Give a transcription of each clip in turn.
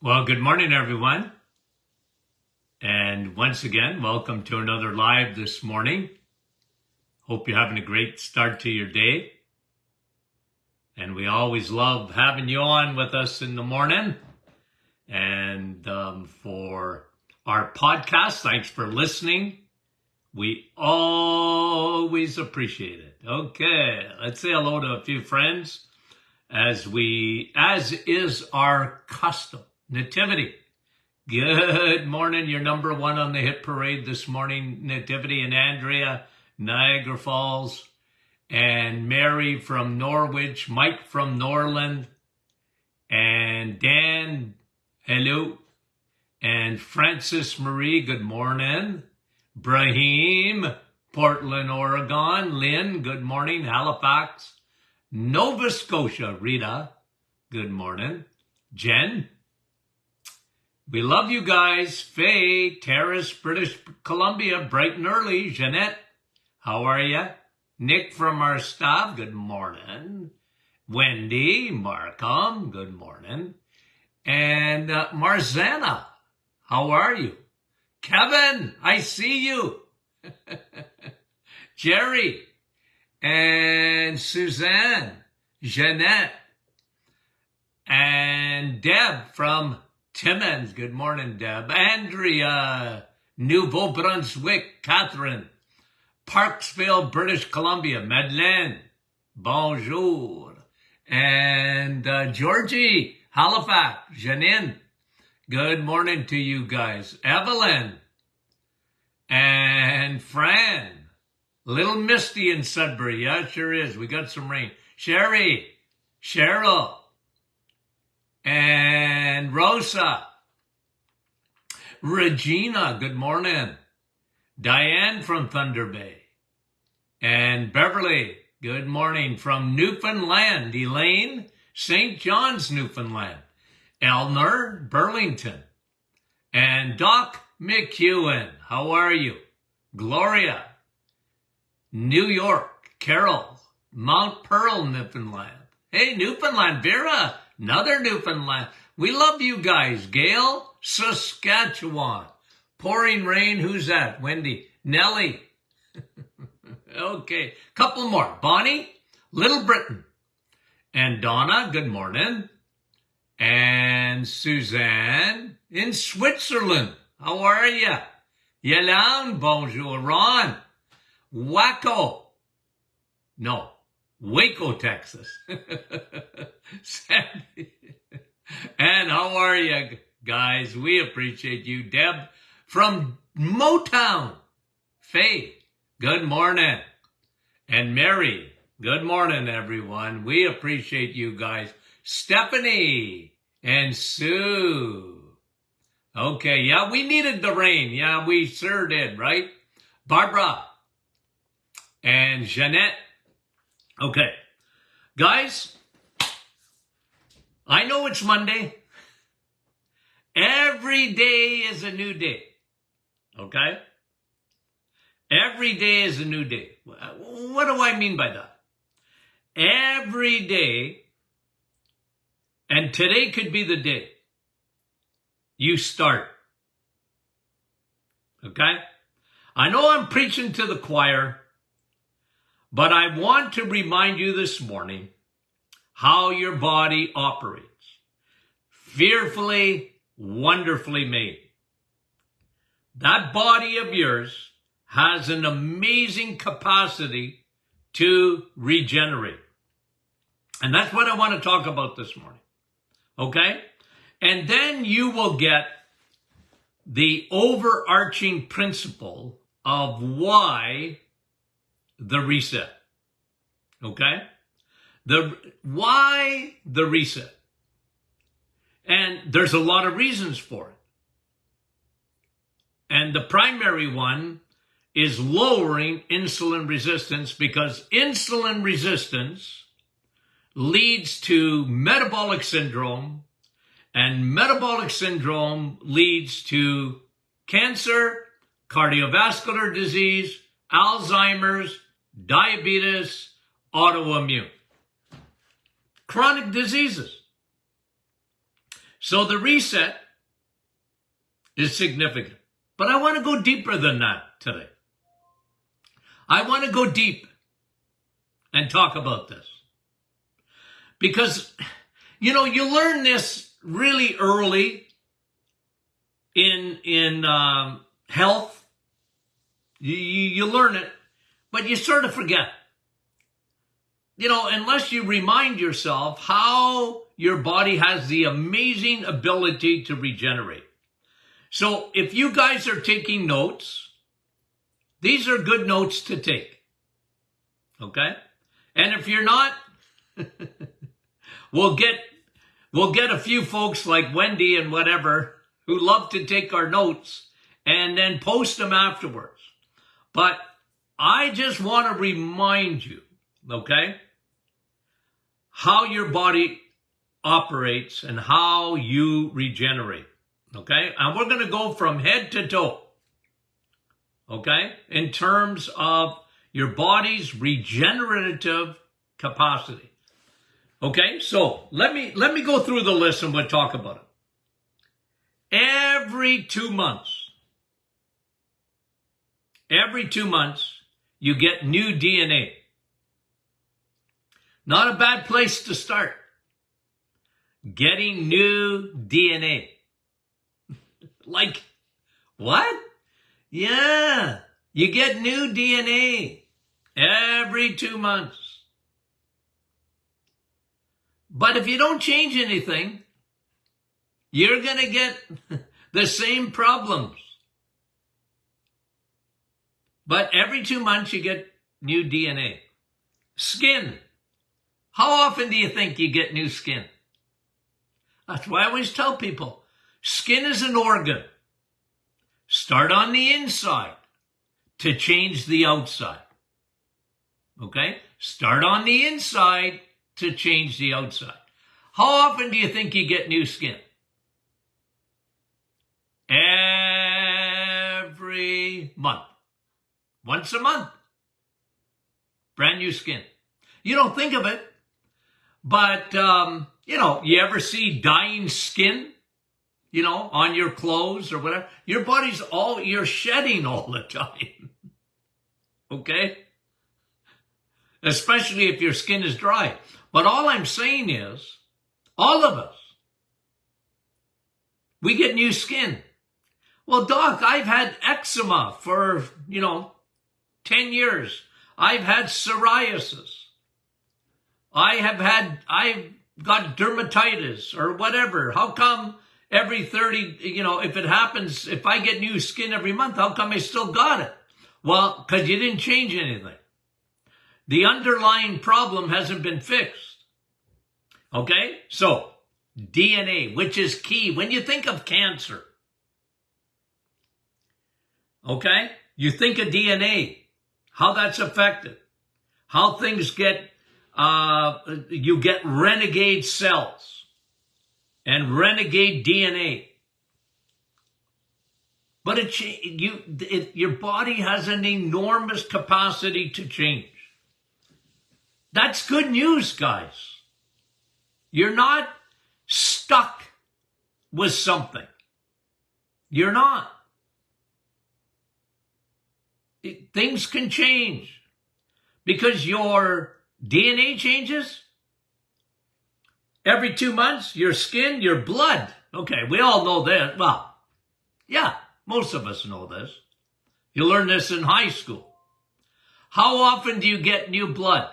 Well, good morning, everyone. And once again, welcome to another live this morning. Hope you're having a great start to your day. And we always love having you on with us in the morning. And for our podcast, thanks for listening. We always appreciate it. Okay, let's say hello to a few friends as is our custom. Nativity, good morning. You're number one on the hit parade this morning. Nativity and Andrea, Niagara Falls, and Mary from Norwich, Mike from Norland, and Dan, hello, and Francis Marie, good morning. Brahim, Portland, Oregon. Lynn, good morning. Halifax, Nova Scotia. Rita, good morning. Jen, we love you guys. Faye, Terrace, British Columbia, bright and early. Jeanette, how are you? Nick from our staff, good morning. Wendy, Markham, good morning. And Marzana, how are you? Kevin, I see you. Jerry and Suzanne, Jeanette, and Deb from Timmins. Good morning, Deb. Andrea, Nouveau Brunswick. Catherine, Parksville, British Columbia. Madeleine, bonjour. And Georgie, Halifax. Janine, good morning to you guys. Evelyn and Fran. Little misty in Sudbury. Yeah, it sure is. We got some rain. Sherry, Cheryl, and Rosa. Regina, good morning. Diane from Thunder Bay. And Beverly, good morning from Newfoundland. Elaine, St. John's, Newfoundland. Elner, Burlington. And Doc McEwen, how are you? Gloria, New York. Carol, Mount Pearl, Newfoundland. Hey, Newfoundland. Vera, another Newfoundland. We love you guys. Gail, Saskatchewan. Pouring rain. Who's that? Wendy. Nellie. Okay. Couple more. Bonnie, Little Britain. And Donna, good morning. And Suzanne in Switzerland. How are you? Yelan, bonjour. Ron, Waco. No. Waco, Texas. Sandy. And how are you guys? We appreciate you. Deb from Motown. Faye, good morning. And Mary, good morning, everyone. We appreciate you guys. Stephanie and Sue. Okay, yeah, we needed the rain. Yeah, we sure did, right? Barbara and Jeanette. Okay, guys, I know it's Monday. Every day is a new day, okay? Every day is a new day. What do I mean by that? Every day, and today could be the day you start, okay? I know I'm preaching to the choir, but I want to remind you this morning how your body operates. Fearfully, wonderfully made. That body of yours has an amazing capacity to regenerate. And that's what I want to talk about this morning. Okay? And then you will get the overarching principle of why the reset. Okay? Why the reset? And there's a lot of reasons for it. And the primary one is lowering insulin resistance, because insulin resistance leads to metabolic syndrome, and metabolic syndrome leads to cancer, cardiovascular disease, Alzheimer's, diabetes, autoimmune, chronic diseases. So the reset is significant. But I want to go deeper than that today. I want to go deep and talk about this. Because, you learn this really early in health. You learn it, but you sort of forget. Unless you remind yourself how your body has the amazing ability to regenerate. So if you guys are taking notes, these are good notes to take. Okay? And if you're not, we'll get a few folks like Wendy and whatever who love to take our notes and then post them afterwards. But I just want to remind you, okay, how your body operates and how you regenerate, okay? And we're going to go from head to toe, okay, in terms of your body's regenerative capacity. Okay, so let me go through the list and we'll talk about it. Every 2 months, you get new DNA. Not a bad place to start. Getting new DNA. Like, what? Yeah, you get new DNA every 2 months. But if you don't change anything, you're going to get the same problems. But every 2 months you get new DNA. Skin. How often do you think you get new skin? That's why I always tell people, skin is an organ. Start on the inside to change the outside. Okay? Start on the inside to change the outside. How often do you think you get new skin? Every month. Once a month. Brand new skin. You don't think of it, but, you ever see dying skin, on your clothes or whatever? Your body's you're shedding all the time. Okay? Especially if your skin is dry. But all I'm saying is, all of us, we get new skin. Well, Doc, I've had eczema for, 10 years. I've had psoriasis. I've got dermatitis or whatever. How come every 30, if it happens, if I get new skin every month, how come I still got it? Well, because you didn't change anything. The underlying problem hasn't been fixed. Okay? So, DNA, which is key. When you think of cancer, okay? You think of DNA, how that's affected, how things get, you get renegade cells and renegade DNA. But your body has an enormous capacity to change. That's good news, guys. You're not stuck with something. You're not. Things can change because your DNA changes every 2 months, your skin, your blood. Okay, we all know that. Well, yeah, most of us know this. You learn this in high school. How often do you get new blood?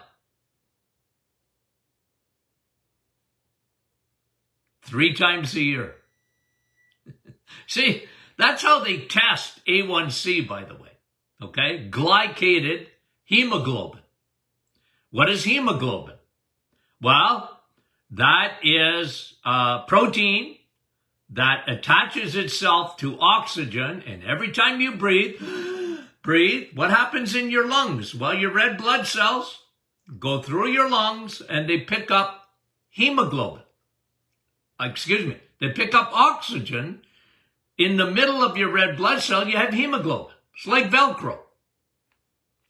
3 times a year. See, that's how they test A1C, by the way. Okay? Glycated hemoglobin. What is hemoglobin? Well, that is a protein that attaches itself to oxygen, and every time you breathe, what happens in your lungs? Well, your red blood cells go through your lungs and they pick up hemoglobin. They pick up oxygen. In the middle of your red blood cell, you have hemoglobin. It's like Velcro.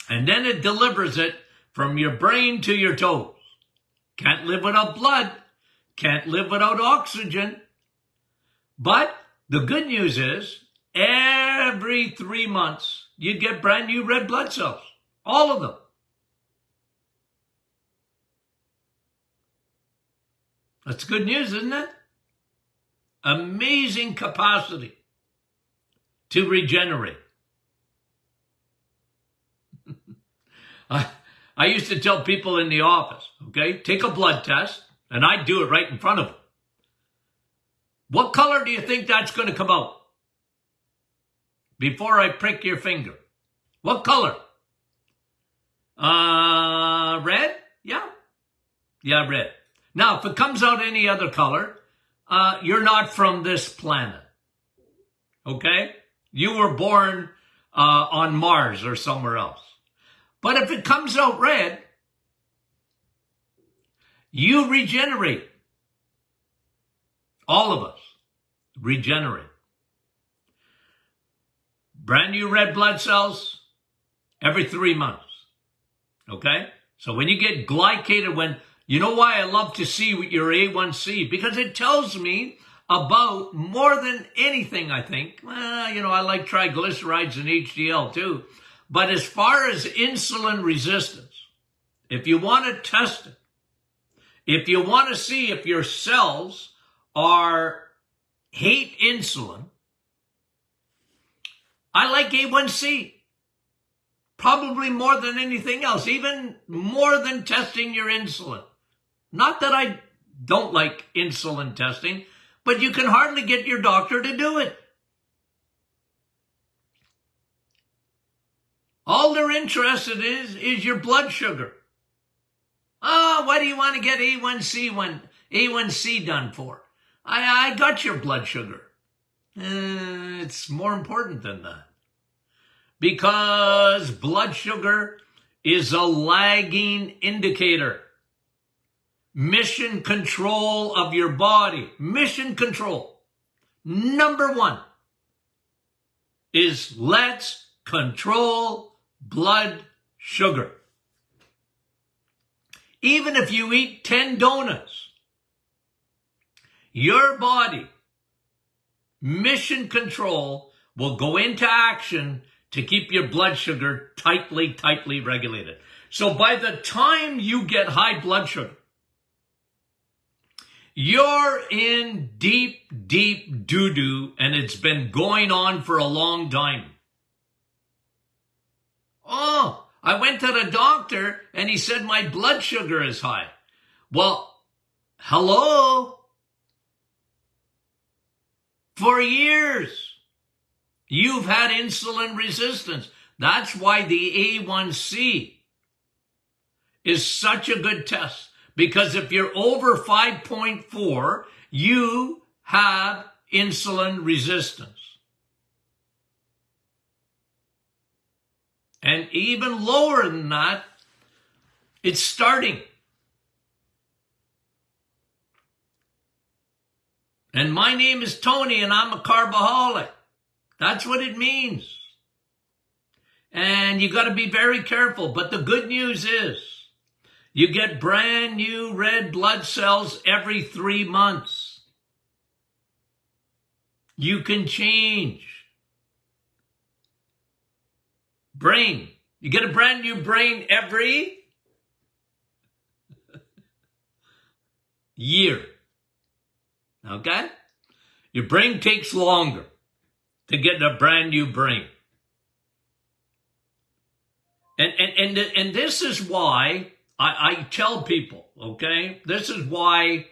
And then it delivers it from your brain to your toes. Can't live without blood. Can't live without oxygen. But the good news is every 3 months, you'd get brand new red blood cells. All of them. That's good news, isn't it? Amazing capacity to regenerate. I used to tell people in the office, okay, take a blood test, and I'd do it right in front of them. What color do you think that's going to come out? Before I prick your finger. What color? Red? Yeah. Yeah, red. Now, if it comes out any other color, you're not from this planet. Okay? You were born on Mars or somewhere else. But if it comes out red, you regenerate. All of us regenerate. Brand new red blood cells every 3 months. Okay? So when you get glycated, you know why I love to see your A1C? Because it tells me about more than anything, I think. I like triglycerides and HDL too. But as far as insulin resistance, if you want to test it, if you want to see if your cells hate insulin, I like A1C. Probably more than anything else, even more than testing your insulin. Not that I don't like insulin testing, but you can hardly get your doctor to do it. All they're interested in is your blood sugar. Oh, why do you want to get A1C done for? I got your blood sugar. It's more important than that. Because blood sugar is a lagging indicator. Mission control of your body. Mission control. Number 1 is let's control blood sugar. Even if you eat 10 donuts, your body, mission control, will go into action to keep your blood sugar tightly regulated. So by the time you get high blood sugar, you're in deep doo-doo, and it's been going on for a long time. Oh, I went to the doctor and he said my blood sugar is high. Well, hello? For years, you've had insulin resistance. That's why the A1C is such a good test. Because if you're over 5.4, you have insulin resistance. And even lower than that, it's starting. And my name is Tony, and I'm a carboholic. That's what it means. And you got to be very careful. But the good news is, you get brand new red blood cells every 3 months. You can change. Brain. You get a brand new brain every year. Okay? Your brain takes longer to get a brand new brain. And this is why I tell people, okay? This is why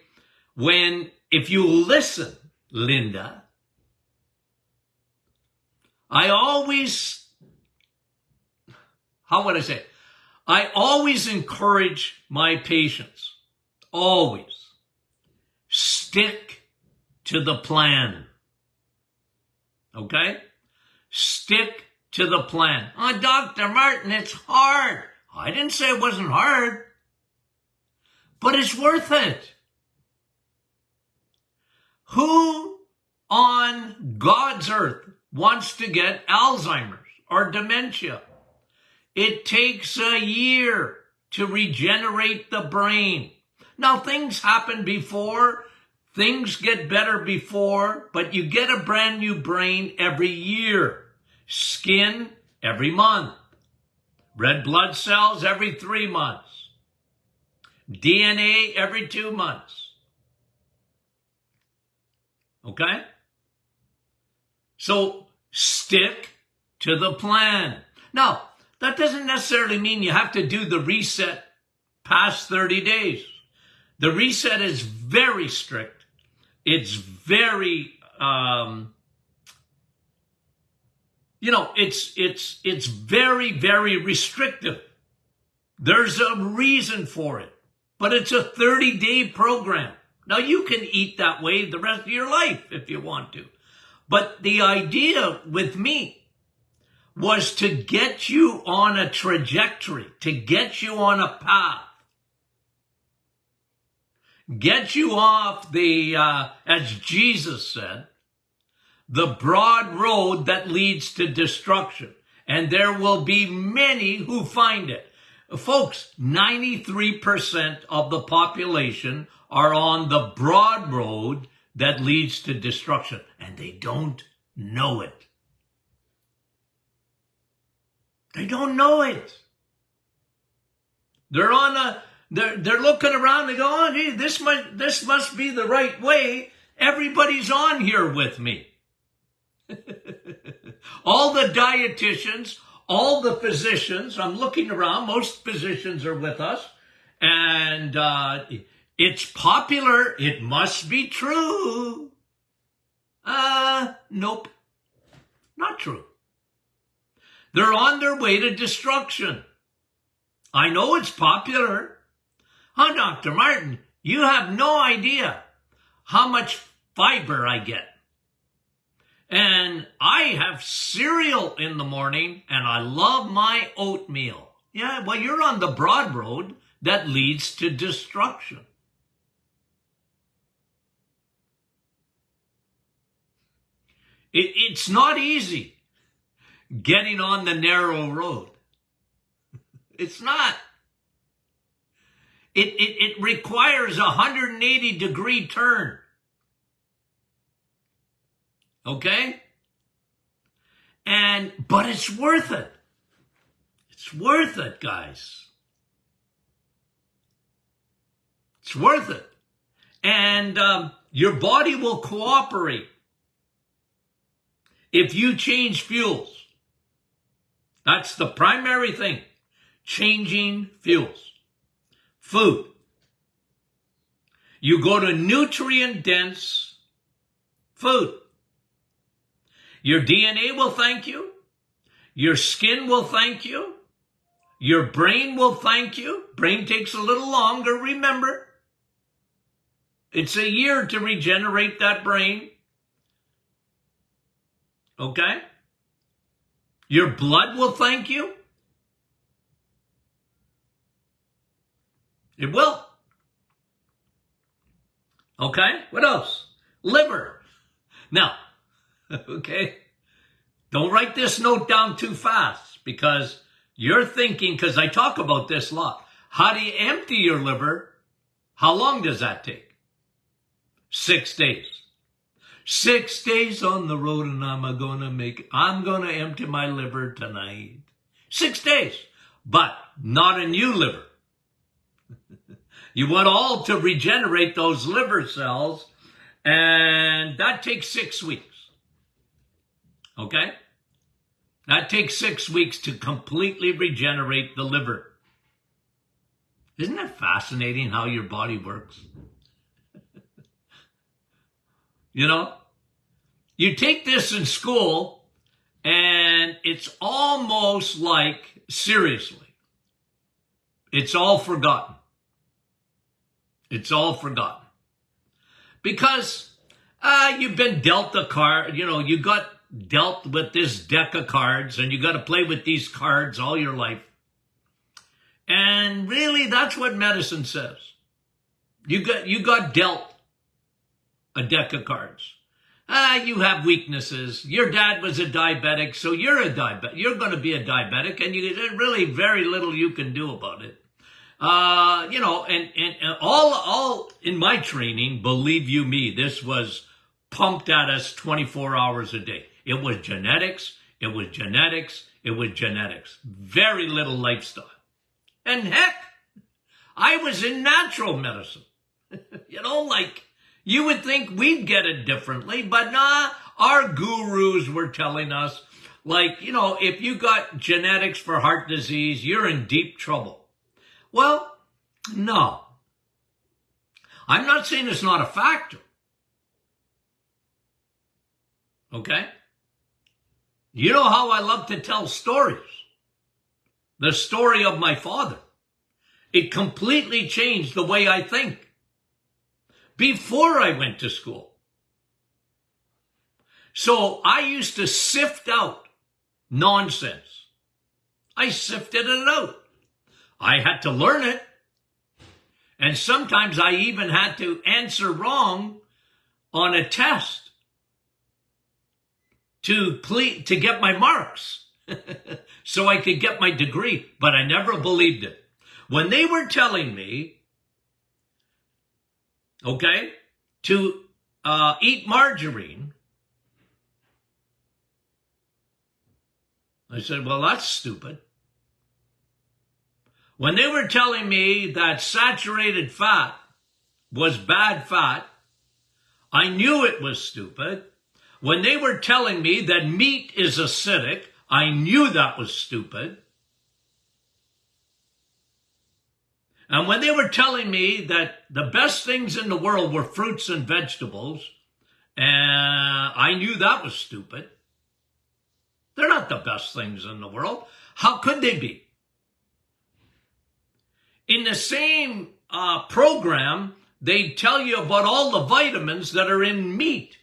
if you listen, Linda, I always, how would I say? I always encourage my patients, always, stick to the plan. Okay? Stick to the plan. Oh, Dr. Martin, it's hard. I didn't say it wasn't hard, but it's worth it. Who on God's earth wants to get Alzheimer's or dementia? It takes a year to regenerate the brain. Now, things happen before things get better before, but you get a brand new brain every year. Skin every month. Red blood cells every 3 months. DNA every 2 months. Okay? So stick to the plan. Now, that doesn't necessarily mean you have to do the reset past 30 days. The reset is very strict. It's very, it's very, very restrictive. There's a reason for it, but it's a 30-day program. Now, you can eat that way the rest of your life if you want to. But the idea with me was to get you on a trajectory, to get you on a path. Get you off the, as Jesus said, the broad road that leads to destruction. And there will be many who find it. Folks, 93% of the population are on the broad road that leads to destruction. And they don't know it. They don't know it. They're on they're looking around, they go, oh, gee, this must be the right way. Everybody's on here with me. All the dietitians, all the physicians, I'm looking around, most physicians are with us, and it's popular, it must be true. Nope, not true. They're on their way to destruction. I know it's popular. Huh, Dr. Martin, you have no idea how much fiber I get. And I have cereal in the morning, and I love my oatmeal. Yeah, well, you're on the broad road that leads to destruction. It's not easy getting on the narrow road. It's not. It requires a 180-degree turn. Okay? But it's worth it. It's worth it, guys. It's worth it. And your body will cooperate if you change fuels. That's the primary thing. Changing fuels. Food. You go to nutrient-dense food. Your DNA will thank you. Your skin will thank you. Your brain will thank you. Brain takes a little longer, remember. It's a year to regenerate that brain. Okay? Your blood will thank you. It will. Okay? What else? Liver. Now, okay? Don't write this note down too fast because you're thinking, because I talk about this a lot. How do you empty your liver? How long does that take? 6 days. 6 days on the road and I'm going to empty my liver tonight. 6 days. But not a new liver. You want all to regenerate those liver cells, and that takes 6 weeks. Okay? That takes 6 weeks to completely regenerate the liver. Isn't it fascinating how your body works? You know? You take this in school, and it's almost like, seriously, it's all forgotten. It's all forgotten. Because you've been dealt a card, you got dealt with this deck of cards and you got to play with these cards all your life. And really, that's what medicine says. You got dealt a deck of cards. You have weaknesses. Your dad was a diabetic, so you're a diabetic. You're going to be a diabetic, and there's really very little you can do about it. And all in my training, believe you me, this was pumped at us 24 hours a day. It was genetics. It was genetics. It was genetics. Very little lifestyle. And heck, I was in natural medicine. You would think we'd get it differently, but nah, our gurus were telling us, if you got genetics for heart disease, you're in deep trouble. Well, no. I'm not saying it's not a factor. Okay? You know how I love to tell stories. The story of my father. It completely changed the way I think. Before I went to school. So I used to sift out nonsense. I sifted it out. I had to learn it. And sometimes I even had to answer wrong on a test to get my marks so I could get my degree. But I never believed it. When they were telling me, to eat margarine, I said, well, that's stupid. When they were telling me that saturated fat was bad fat, I knew it was stupid. When they were telling me that meat is acidic, I knew that was stupid. And when they were telling me that the best things in the world were fruits and vegetables, I knew that was stupid. They're not the best things in the world. How could they be? In the same program, they tell you about all the vitamins that are in meat,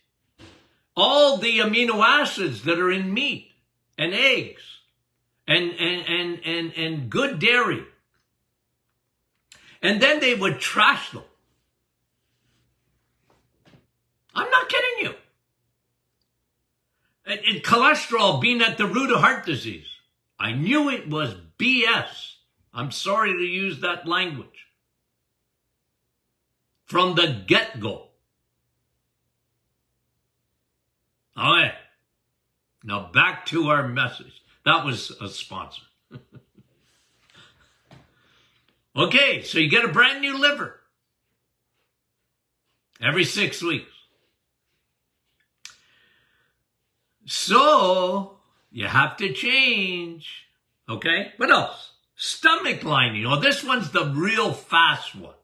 all the amino acids that are in meat and eggs and good dairy. And then they would trash them. I'm not kidding you. And cholesterol being at the root of heart disease. I knew it was BS. I'm sorry to use that language. From the get-go. All right. Now back to our message. That was a sponsor. Okay, so you get a brand new liver every 6 weeks. So you have to change. Okay, what else? Stomach lining. Oh, this one's the real fast one.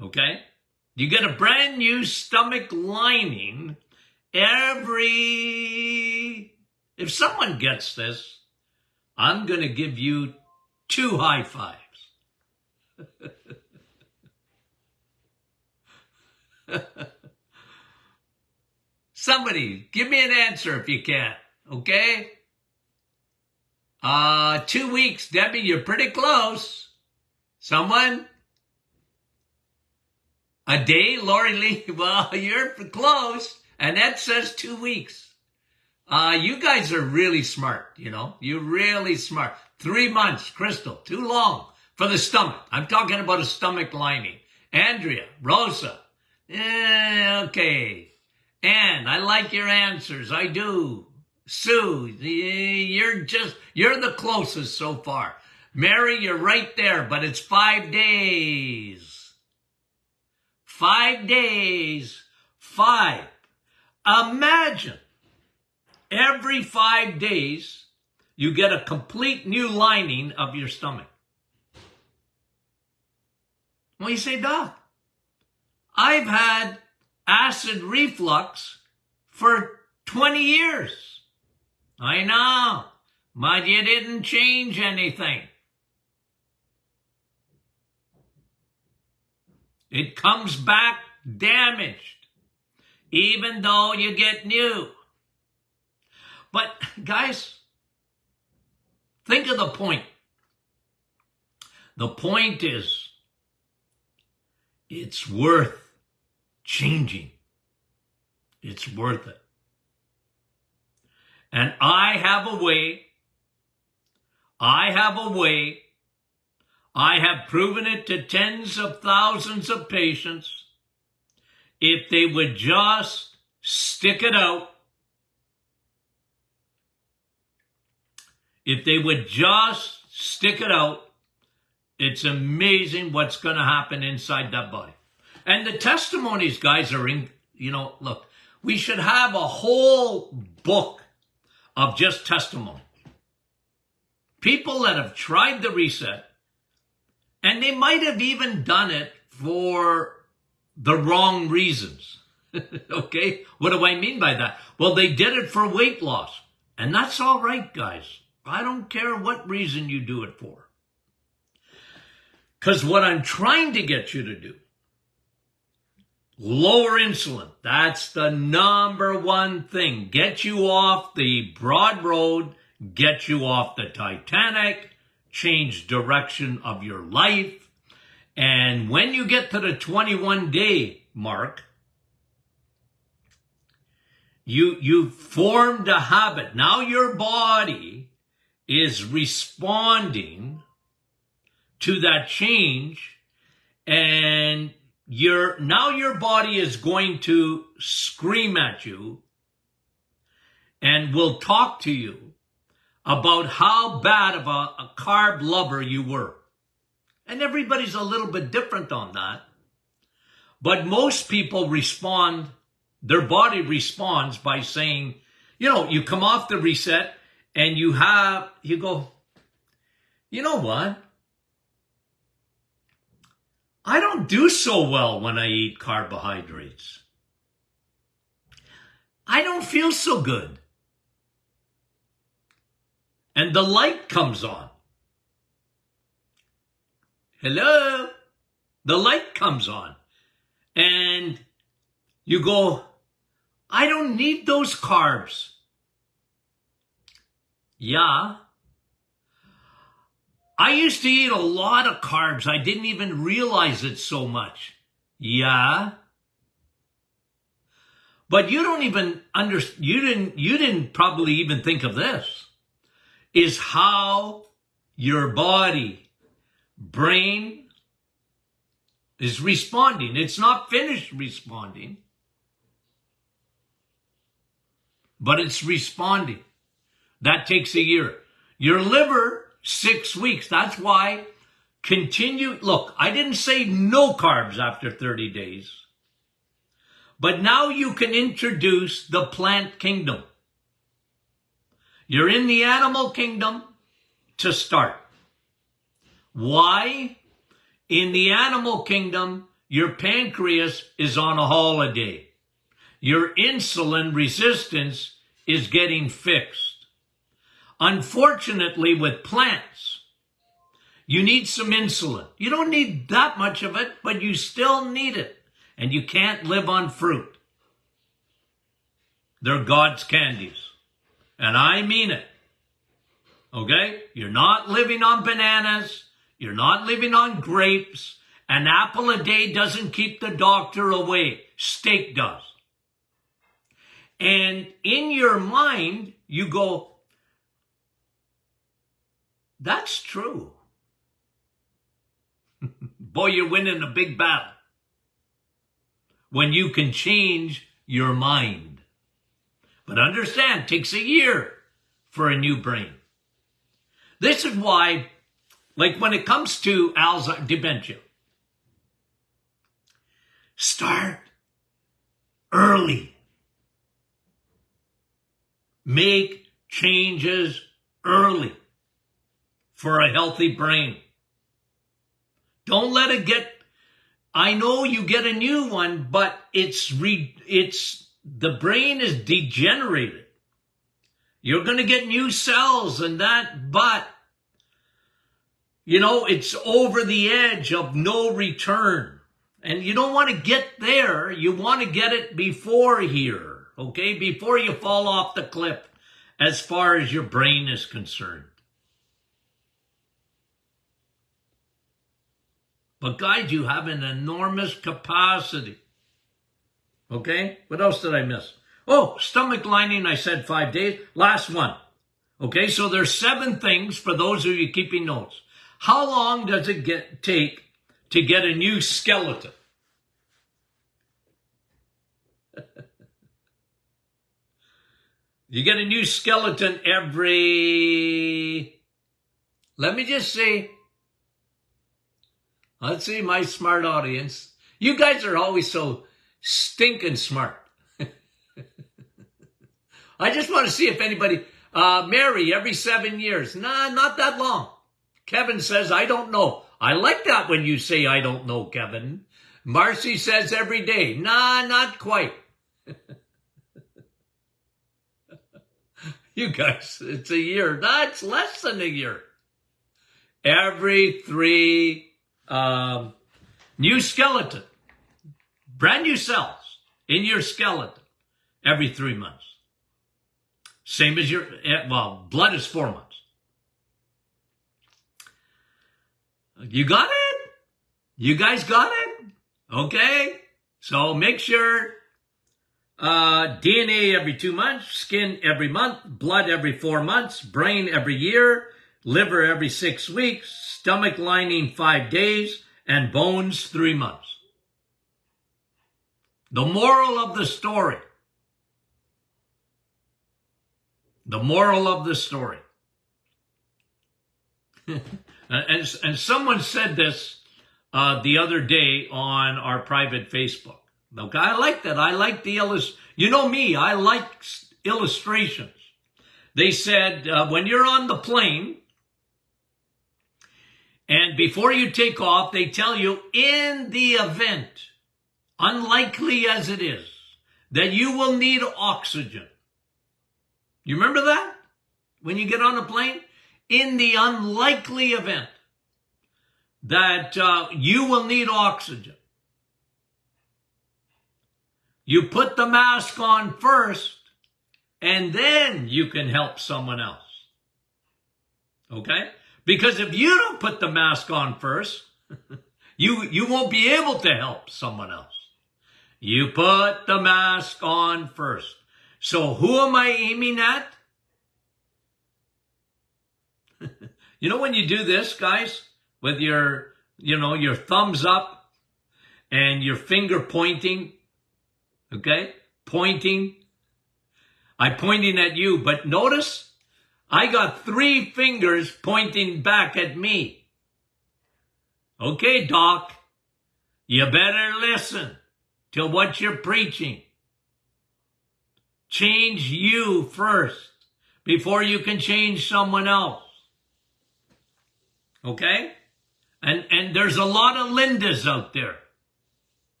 Okay, you get a brand new stomach lining if someone gets this, I'm going to give you 2 high fives. Somebody, give me an answer if you can, okay? 2 weeks, Debbie, you're pretty close. Someone? A day, Lori Lee? Well, you're close. Annette says 2 weeks. You guys are really smart, You're really smart. 3 months, Crystal, too long for the stomach. I'm talking about a stomach lining. Andrea, Rosa, okay. Ann, I like your answers. I do. Sue, you're the closest so far. Mary, you're right there, but it's 5 days. 5 days. 5. Imagine every 5 days you get a complete new lining of your stomach. Well, you say, Doc, I've had acid reflux for 20 years. I know, but you didn't change anything. It comes back damaged, even though you get new. But guys, think of the point. The point is, it's worth changing. It's worth it. And I have a way I have proven it to tens of thousands of patients. If they would just stick it out, if they would just stick it out, it's amazing what's going to happen inside that body. And the testimonies, guys, are in, look, we should have a whole book of just testimony. People that have tried the reset, and they might have even done it for the wrong reasons. Okay? What do I mean by that? Well, they did it for weight loss. And that's all right, guys. I don't care what reason you do it for. Because what I'm trying to get you to do, lower insulin. That's the number one thing. Get you off the broad road, get you off the Titanic, change direction of your life. And when you get to the 21-day mark, you've formed a habit. Now your body is responding to that change, and now your body is going to scream at you and will talk to you about how bad of a carb lover you were. And everybody's a little bit different on that. But most people respond, their body responds by saying, you come off the reset and you go, you know what? I don't do so well when I eat carbohydrates. I don't feel so good. And the light comes on. Hello? The light comes on. And you go, I don't need those carbs. Yeah. I used to eat a lot of carbs. I didn't even realize it so much. Yeah. But you don't even understand, you didn't probably even think of this, is how your body, brain is responding. It's not finished responding, but it's responding. That takes a year. Your liver, 6 weeks. That's why look, I didn't say no carbs after 30 days, but now you can introduce the plant kingdom. You're in the animal kingdom to start. Why? In the animal kingdom, your pancreas is on a holiday. Your insulin resistance is getting fixed. Unfortunately, with plants, you need some insulin. You don't need that much of it, but you still need it. And you can't live on fruit. They're God's candies. And I mean it. Okay? You're not living on bananas. You're not living on grapes. An apple a day doesn't keep the doctor away. Steak does. And in your mind, you go, that's true. Boy, you're winning a big battle when you can change your mind. But understand, it takes a year for a new brain. This is why, like when it comes to Alzheimer's, dementia, start early. Make changes early for a healthy brain. Don't let it get, I know you get a new one, but the brain is degenerated. You're going to get new cells and that, but, it's over the edge of no return. And you don't want to get there. You want to get it before here, okay? Before you fall off the cliff as far as your brain is concerned. But guys, you have an enormous capacity. Okay? What else did I miss? Oh, stomach lining, I said 5 days. Last one. Okay, so there's 7 things for those of you keeping notes. How long does it take to get a new skeleton? You get a new skeleton every, let me just say, let's see, my smart audience. You guys are always so stinking smart. I just want to see if anybody, Mary, every 7 years. Nah, not that long. Kevin says, I don't know. I like that when you say, I don't know, Kevin. Marcy says every day. Nah, not quite. You guys, it's a year. That's less than a year. Every 3 new skeleton, brand new cells in your skeleton every 3 months. Same as your, well, blood is 4 months. You got it? You guys got it? Okay. So make sure DNA every 2 months, skin every month, blood every 4 months, brain every year, liver every 6 weeks, stomach lining 5 days, and bones 3 months. The moral of the story. The moral of the story. and someone said this the other day on our private Facebook. Okay, I like that. I like the you know me, I like illustrations. They said when you're on the plane and before you take off, they tell you in the event, unlikely as it is, that you will need oxygen. You remember that? When you get on a plane? In the unlikely event that you will need oxygen, you put the mask on first, and then you can help someone else. Okay? Because if you don't put the mask on first, you won't be able to help someone else. You put the mask on first. So who am I aiming at? You know when you do this, guys, with your, your thumbs up and your finger pointing, okay? Pointing. I'm pointing at you, but notice I got 3 fingers pointing back at me. Okay, Doc, you better listen to what you're preaching. Change you first before you can change someone else. Okay? And there's a lot of Lindas out there.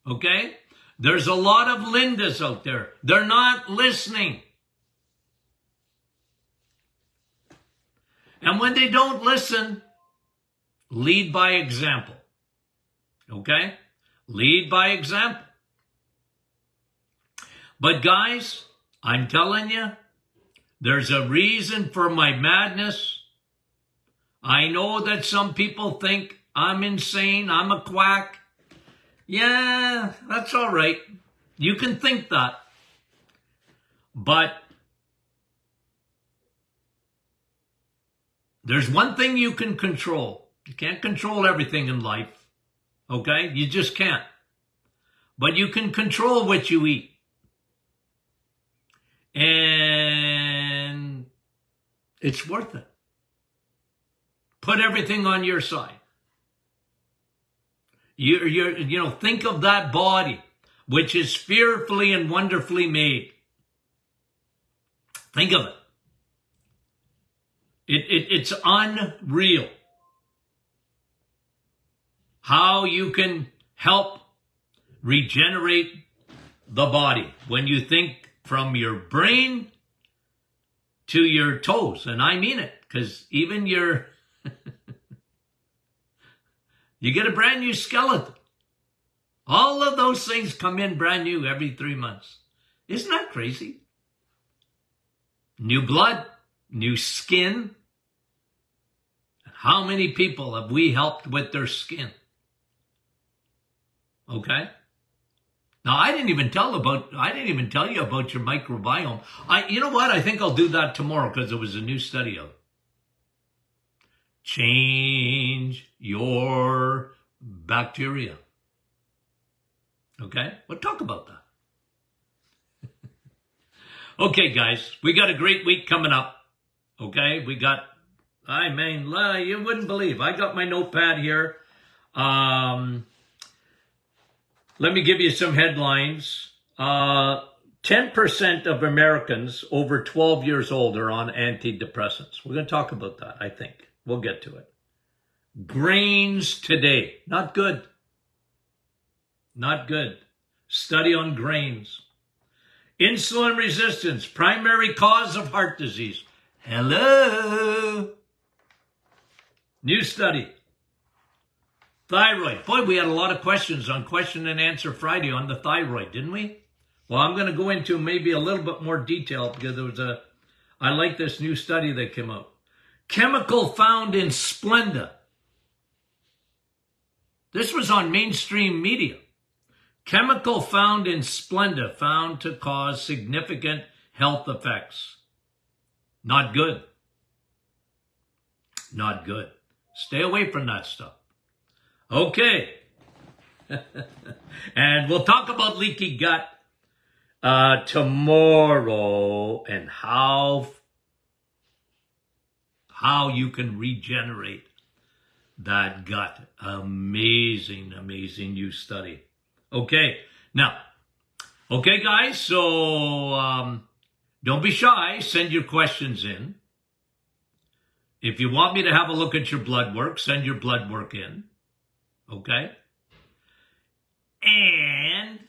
Okay? There's a lot of Lindas out there. They're not listening. And when they don't listen, lead by example. Okay? Lead by example. But guys, I'm telling you, there's a reason for my madness. I know that some people think I'm insane, I'm a quack. Yeah, that's all right. You can think that. But there's one thing you can control. You can't control everything in life. Okay? You just can't. But you can control what you eat. And it's worth it. Put everything on your side. Think of that body, which is fearfully and wonderfully made. Think of it. It's unreal how you can help regenerate the body when you think from your brain to your toes. And I mean it, because even your you get a brand new skeleton. All of those things come in brand new every 3 months. Isn't that crazy? New blood, new skin. How many people have we helped with their skin? Okay? Now, I didn't even tell you about your microbiome. You know what? I think I'll do that tomorrow because there was a new study out. change your bacteria. Okay? We'll talk about that. Okay, guys, we got a great week coming up. Okay? We got, you wouldn't believe. I got my notepad here. Let me give you some headlines. 10% of Americans over 12 years old are on antidepressants. We're going to talk about that, I think. We'll get to it. Grains today. Not good. Not good. Study on grains. Insulin resistance, primary cause of heart disease. Hello. New study. Thyroid. Boy, we had a lot of questions on Question and Answer Friday on the thyroid, didn't we? Well, I'm going to go into maybe a little bit more detail because I like this new study that came out. Chemical found in Splenda. This was on mainstream media. Chemical found in Splenda found to cause significant health effects. Not good. Not good. Stay away from that stuff. Okay. And we'll talk about leaky gut tomorrow and how you can regenerate that gut. Amazing, amazing new study. Okay, now, okay, guys, so don't be shy. Send your questions in. If you want me to have a look at your blood work, send your blood work in. Okay? And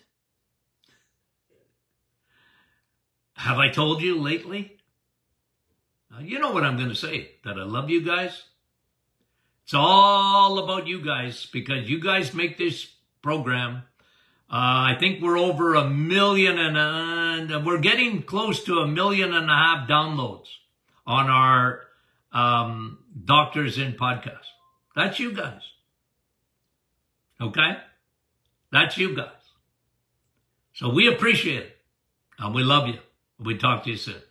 have I told you lately? You know what I'm going to say, that I love you guys. It's all about you guys because you guys make this program. I think we're over 1 million and we're getting close to 1.5 million downloads on our Doctors In podcast. That's you guys. Okay? That's you guys. So we appreciate it and we love you. We talk to you soon.